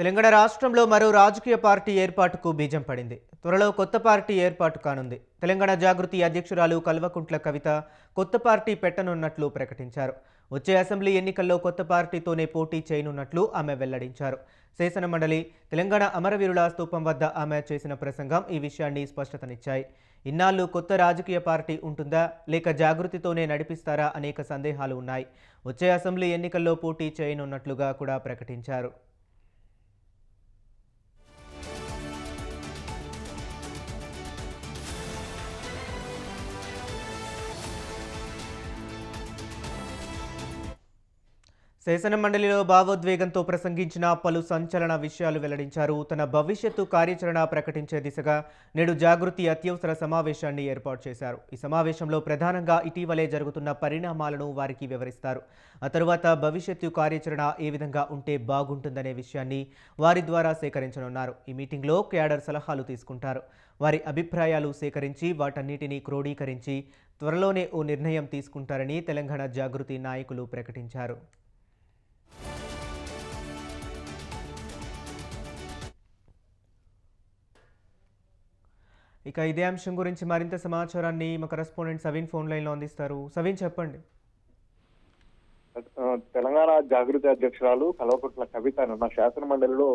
తెలంగాణ రాష్ట్రంలో మరో రాజకీయ పార్టీ ఏర్పాటుకు బీజం పడింది. త్వరలో కొత్త పార్టీ ఏర్పాటు కానుంది. తెలంగాణ జాగృతి అధ్యక్షురాలు కల్వకుంట్ల కవిత కొత్త పార్టీ పెట్టనున్నట్లు ప్రకటించారు. వచ్చే అసెంబ్లీ ఎన్నికల్లో కొత్త పార్టీతోనే పోటీ చేయనున్నట్లు ఆమె వెల్లడించారు. శాసనమండలి, తెలంగాణ అమరవీరుల స్తూపం వద్ద ఆమె చేసిన ప్రసంగం ఈ విషయాన్ని స్పష్టతనిచ్చాయి. ఇన్నాళ్ళు కొత్త రాజకీయ పార్టీ ఉంటుందా లేక జాగృతితోనే నడిపిస్తారా అనేక సందేహాలు ఉన్నాయి. వచ్చే అసెంబ్లీ ఎన్నికల్లో పోటీ చేయనున్నట్లుగా కూడా ప్రకటించారు. శాసనమండలిలో భావోద్వేగంతో ప్రసంగించిన పలు సంచలన విషయాలు వెల్లడించారు. తన భవిష్యత్తు కార్యాచరణ ప్రకటించే దిశగా నేడు జాగృతి అత్యవసర సమావేశాన్ని ఏర్పాటు చేశారు. ఈ సమావేశంలో ప్రధానంగా ఇటీవలే జరుగుతున్న పరిణామాలను వారికి వివరిస్తారు. ఆ తరువాత భవిష్యత్తు కార్యాచరణ ఏ విధంగా ఉంటే బాగుంటుందనే విషయాన్ని వారి ద్వారా సేకరించనున్నారు. ఈ మీటింగ్లో క్యాడర్ సలహాలు తీసుకుంటారు. వారి అభిప్రాయాలు సేకరించి వాటన్నిటినీ క్రోడీకరించి త్వరలోనే ఓ నిర్ణయం తీసుకుంటారని తెలంగాణ జాగృతి నాయకులు ప్రకటించారు. ఇక ఇదే అంశం గురించి మరింత సమాచారాన్ని మా కరెస్పాండెంట్ సవీన్ ఫోన్ లైన్లో అందిస్తారు. సవీన్, చెప్పండి. తెలంగాణ జాగృతి అధ్యక్షురాలు కల్వకుంట్ల కవిత నిన్న శాసన మండలిలో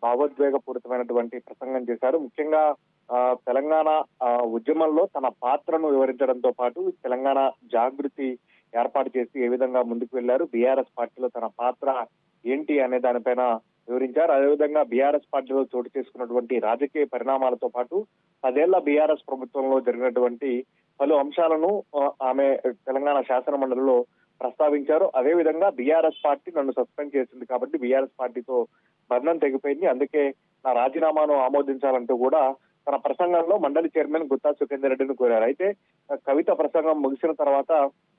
భావోద్వేగపూరితమైనటువంటి ప్రసంగం చేశారు. ముఖ్యంగా తెలంగాణ ఉద్యమంలో తన పాత్రను వివరించడంతో పాటు తెలంగాణ జాగృతి ఏర్పాటు చేసి ఏ విధంగా ముందుకు వెళ్లారు, బీఆర్ఎస్ పార్టీలో తన పాత్ర ఏంటి అనే దానిపైన వివరించారు. అదేవిధంగా బీఆర్ఎస్ పార్టీలో చోటు చేసుకున్నటువంటి రాజకీయ పరిణామాలతో పాటు 10 ఏళ్ల బీఆర్ఎస్ ప్రభుత్వంలో జరిగినటువంటి పలు అంశాలను ఆమె తెలంగాణ శాసన మండలిలో ప్రస్తావించారు. అదేవిధంగా బీఆర్ఎస్ పార్టీ నన్ను సస్పెండ్ చేసింది కాబట్టి బీఆర్ఎస్ పార్టీతో బంధం తెగిపోయింది, అందుకే నా రాజీనామాను ఆమోదించాలంటూ కూడా తన ప్రసంగంలో మండలి చైర్మన్ గుత్తా సుఖేందర్ రెడ్డిని కోరారు. అయితే కవిత ప్రసంగం ముగిసిన తర్వాత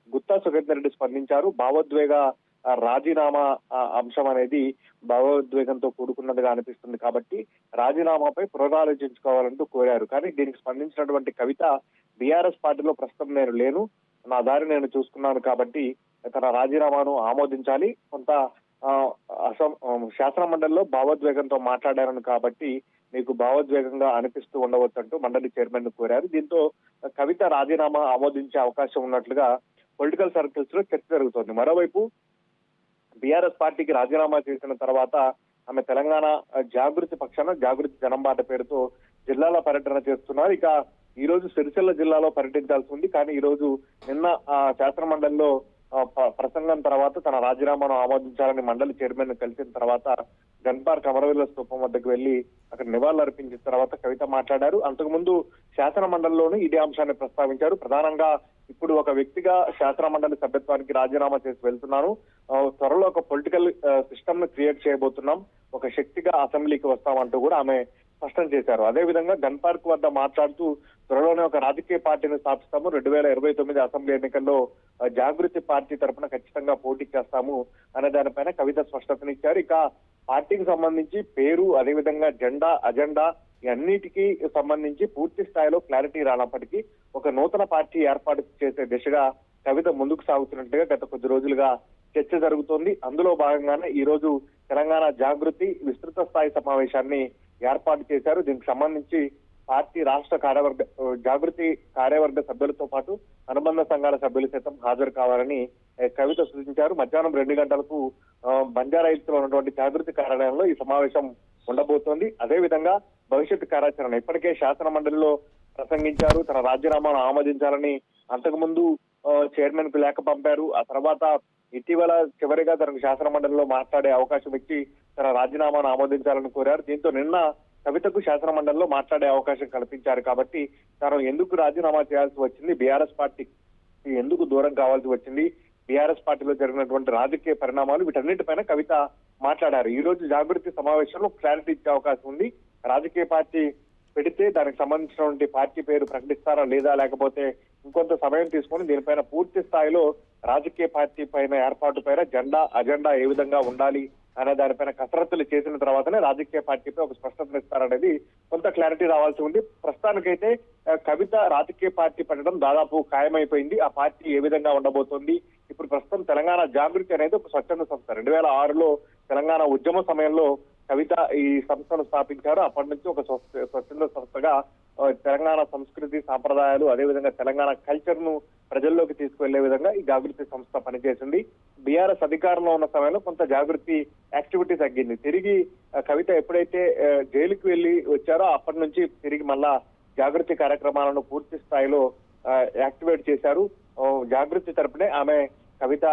గుత్తా సుఖేందర్ రెడ్డి స్పందించారు. భావోద్వేగ రాజీనామా అంశం అనేది భావోద్వేగంతో కూడుకున్నదిగా అనిపిస్తుంది కాబట్టి రాజీనామాపై పునరాలోచించుకోవాలంటూ కోరారు. కానీ దీనికి స్పందించినటువంటి కవిత, బీఆర్ఎస్ పార్టీలో ప్రస్తుతం నేను లేను, నా దారి నేను చూసుకున్నాను కాబట్టి తన రాజీనామాను ఆమోదించాలి, కొంత శాసన మండలిలో భావోద్వేగంతో మాట్లాడారని కాబట్టి మీకు భావోద్వేగంగా అనిపిస్తూ ఉండవచ్చు అంటూ మండలి చైర్మన్ ను కోరారు. దీంతో కవిత రాజీనామా ఆమోదించే అవకాశం ఉన్నట్లుగా పొలిటికల్ సర్కిల్స్ లో చర్చ జరుగుతోంది. మరోవైపు బీఆర్ఎస్ పార్టీకి రాజీనామా చేసిన తర్వాత ఆమె తెలంగాణ జాగృతి పక్షాన జాగృతి జనంబాట పేరుతో జిల్లాల పర్యటన చేస్తున్నారు. ఇక ఈ రోజు సిరిసిల్ల జిల్లాలో పర్యటించాల్సి ఉంది. కానీ ఈ రోజు నిన్న శాసన మండలిలో ప్రసంగం తర్వాత తన రాజీనామాను ఆమోదించాలని మండలి చైర్మన్ కలిసిన తర్వాత గన్ పార్క్ అమరవీరుల స్తూపం వద్దకు వెళ్లి అక్కడ నివాళులు అర్పించిన తర్వాత కవిత మాట్లాడారు. అంతకుముందు శాసన మండలిలోనూ ఇదే అంశాన్ని ప్రస్తావించారు. ప్రధానంగా ఇప్పుడు ఒక వ్యక్తిగా శాసన మండలి సభ్యత్వానికి రాజీనామా చేసి వెళ్తున్నాను, త్వరలో ఒక పొలిటికల్ సిస్టమ్ ను క్రియేట్ చేయబోతున్నాం, ఒక శక్తిగా అసెంబ్లీకి వస్తామంటూ కూడా ఆమె స్పష్టం చేశారు. అదేవిధంగా గన్ పార్క్ వద్ద మాట్లాడుతూ త్వరలోనే ఒక రాజకీయ పార్టీని స్థాపిస్తాము, 2029 అసెంబ్లీ ఎన్నికల్లో జాగృతి పార్టీ తరఫున ఖచ్చితంగా పోటీ చేస్తాము అనే దానిపైన కవిత స్పష్టతనిచ్చారు. ఇక పార్టీకి సంబంధించి పేరు, అదేవిధంగా జెండా, అజెండా అన్నిటికీ సంబంధించి పూర్తి స్థాయిలో క్లారిటీ రానప్పటికీ ఒక నూతన పార్టీ ఏర్పాటు చేసే దిశగా కవిత ముందుకు సాగుతున్నట్టుగా గత కొద్ది రోజులుగా చర్చ జరుగుతోంది. అందులో భాగంగానే ఈ రోజు తెలంగాణ జాగృతి విస్తృత స్థాయి సమావేశాన్ని ఏర్పాటు చేశారు. దీనికి సంబంధించి పార్టీ రాష్ట్ర కార్యవర్గ జాగృతి కార్యవర్గ సభ్యులతో పాటు అనుబంధ సంఘాల సభ్యులు సైతం హాజరు కావాలని కవిత సూచించారు. మధ్యాహ్నం 2 గంటలకు బంజారాహిల్స్ లో ఉన్నటువంటి జాగృతి కార్యాలయంలో ఈ సమావేశం ఉండబోతోంది. అదేవిధంగా భవిష్యత్తు కార్యాచరణ ఇప్పటికే శాసన మండలిలో ప్రసంగించారు. తన రాజీనామాను ఆమోదించాలని అంతకుముందు చైర్మన్ కు లేఖ పంపారు. ఆ తర్వాత ఇటీవల చివరిగా తనకు శాసన మండలిలో మాట్లాడే అవకాశం ఇచ్చి తన రాజీనామాను ఆమోదించాలని కోరారు. దీంతో నిన్న కవితకు శాసన మండలిలో మాట్లాడే అవకాశం కల్పించారు. కాబట్టి తాను ఎందుకు రాజీనామా చేయాల్సి వచ్చింది, బీఆర్ఎస్ పార్టీ ఎందుకు దూరం కావాల్సి వచ్చింది, బీఆర్ఎస్ పార్టీలో జరిగినటువంటి రాజకీయ పరిణామాలు, వీటన్నిటిపైన కవిత మాట్లాడారు. ఈ రోజు జాగృతి సమావేశంలో క్లారిటీ ఇచ్చే అవకాశం ఉంది. రాజకీయ పార్టీ పెడితే దానికి సంబంధించినటువంటి పార్టీ పేరు ప్రకటిస్తారా లేదా, లేకపోతే ఇంకొంత సమయం తీసుకొని దీనిపైన పూర్తి స్థాయిలో రాజకీయ పార్టీ పైన ఏర్పాటు పైన జెండా, అజెండా ఏ విధంగా ఉండాలి అనే దానిపైన కసరత్తులు చేసిన తర్వాతనే రాజకీయ పార్టీపై ఒక స్పష్టత ఇస్తారనేది కొంత క్లారిటీ రావాల్సి ఉంది. ప్రస్తుతానికైతే కవిత రాజకీయ పార్టీ పెట్టడం దాదాపు ఖాయమైపోయింది. ఆ పార్టీ ఏ విధంగా ఉండబోతోంది, ఇప్పుడు ప్రస్తుతం తెలంగాణ జాగృతి అనేది ఒక స్వచ్ఛంద సంస్థ. 2006లో తెలంగాణ ఉద్యమ సమయంలో కవిత ఈ సంస్థను స్థాపించారు. అప్పటి నుంచి ఒక స్వచ్ఛంద సంస్థగా తెలంగాణ సంస్కృతి సాంప్రదాయాలు అదేవిధంగా తెలంగాణ కల్చర్ ను ప్రజల్లోకి తీసుకువెళ్లే విధంగా ఈ జాగృతి సంస్థ పనిచేసింది. బీఆర్ఎస్ అధికారంలో ఉన్న సమయంలో కొంత జాగృతి యాక్టివిటీ తగ్గింది. తిరిగి కవిత ఎప్పుడైతే జైలుకి వెళ్లి వచ్చారో అప్పటి నుంచి తిరిగి మళ్ళా జాగృతి కార్యక్రమాలను పూర్తి స్థాయిలో యాక్టివేట్ చేశారు. జాగృతి తరపునే ఆమె కవిత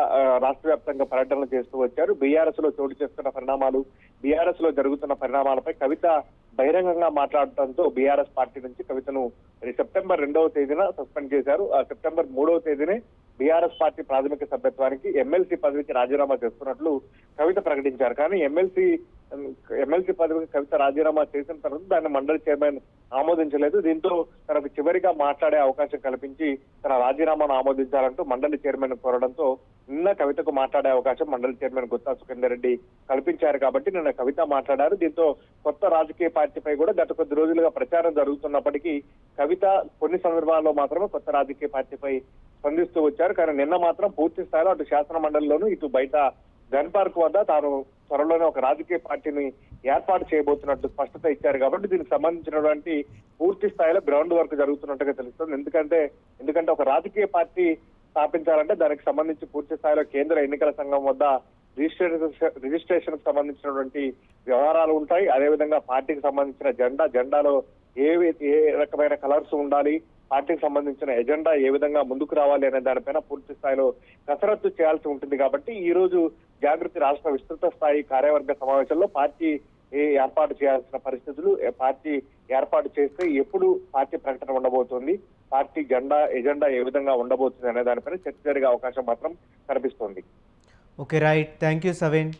రాష్ట్ర వ్యాప్తంగా పర్యటనలు చేస్తూ వచ్చారు. బీఆర్ఎస్ లో చోటు చేసుకున్న పరిణామాలు, బీఆర్ఎస్ లో జరుగుతున్న పరిణామాలపై కవిత బహిరంగంగా మాట్లాడటంతో బీఆర్ఎస్ పార్టీ నుంచి కవితను సెప్టెంబర్ 2వ తేదీన సస్పెండ్ చేశారు. ఆ సెప్టెంబర్ 3వ తేదీనే బీఆర్ఎస్ పార్టీ ప్రాథమిక సభ్యత్వానికి ఎమ్మెల్సీ పదవికి రాజీనామా చేస్తున్నట్లు కవిత ప్రకటించారు. కానీ ఎమ్మెల్సీ పదవికి కవిత రాజీనామా చేసిన తర్వాత దాన్ని మండలి చైర్మన్ ఆమోదించలేదు. దీంతో తనకు చివరిగా మాట్లాడే అవకాశం కల్పించి తన రాజీనామాను ఆమోదించాలంటూ మండలి చైర్మన్ కోరడంతో నిన్న కవితకు మాట్లాడే అవకాశం మండలి చైర్మన్ గుత్తా సుఖేందర్ రెడ్డి కల్పించారు. కాబట్టి నిన్న కవిత మాట్లాడారు. దీంతో కొత్త రాజకీయ పార్టీపై కూడా గత కొద్ది రోజులుగా ప్రచారం జరుగుతున్నప్పటికీ కవిత కొన్ని సందర్భాల్లో మాత్రమే కొత్త రాజకీయ పార్టీపై స్పందిస్తూ వచ్చారు. కానీ నిన్న మాత్రం పూర్తి స్థాయిలో అటు శాసన మండలిలోనూ ఇటు బయట గన్ పార్క్ వద్ద తాను త్వరలోనే ఒక రాజకీయ పార్టీని ఏర్పాటు చేయబోతున్నట్టు స్పష్టత ఇచ్చారు. కాబట్టి దీనికి సంబంధించినటువంటి పూర్తి స్థాయిలో గ్రౌండ్ వర్క్ జరుగుతున్నట్టుగా తెలుస్తుంది. ఎందుకంటే ఒక రాజకీయ పార్టీ స్థాపించాలంటే దానికి సంబంధించి పూర్తి స్థాయిలో కేంద్ర ఎన్నికల సంఘం వద్ద రిజిస్ట్రేషన్ కు సంబంధించినటువంటి వ్యవహారాలు ఉంటాయి. అదేవిధంగా పార్టీకి సంబంధించిన జెండాలో ఏ రకమైన కలర్స్ ఉండాలి, పార్టీకి సంబంధించిన ఎజెండా ఏ విధంగా ముందుకు రావాలి అనే దానిపైన పూర్తి స్థాయిలో కసరత్తు చేయాల్సి ఉంటుంది. కాబట్టి ఈ రోజు జాగృతి రాష్ట్ర విస్తృత స్థాయి కార్యవర్గ సమావేశంలో పార్టీ ఏర్పాటు చేయాల్సిన పరిస్థితులు, పార్టీ ఏర్పాటు చేస్తే ఎప్పుడు పార్టీ ప్రకటన ఉండబోతోంది, పార్టీ ఎజెండా ఏ విధంగా ఉండబోతుంది అనే దానిపైన చర్చ జరిగే అవకాశం మాత్రం కనిపిస్తోంది. Okay, right. Thank you సవేన్.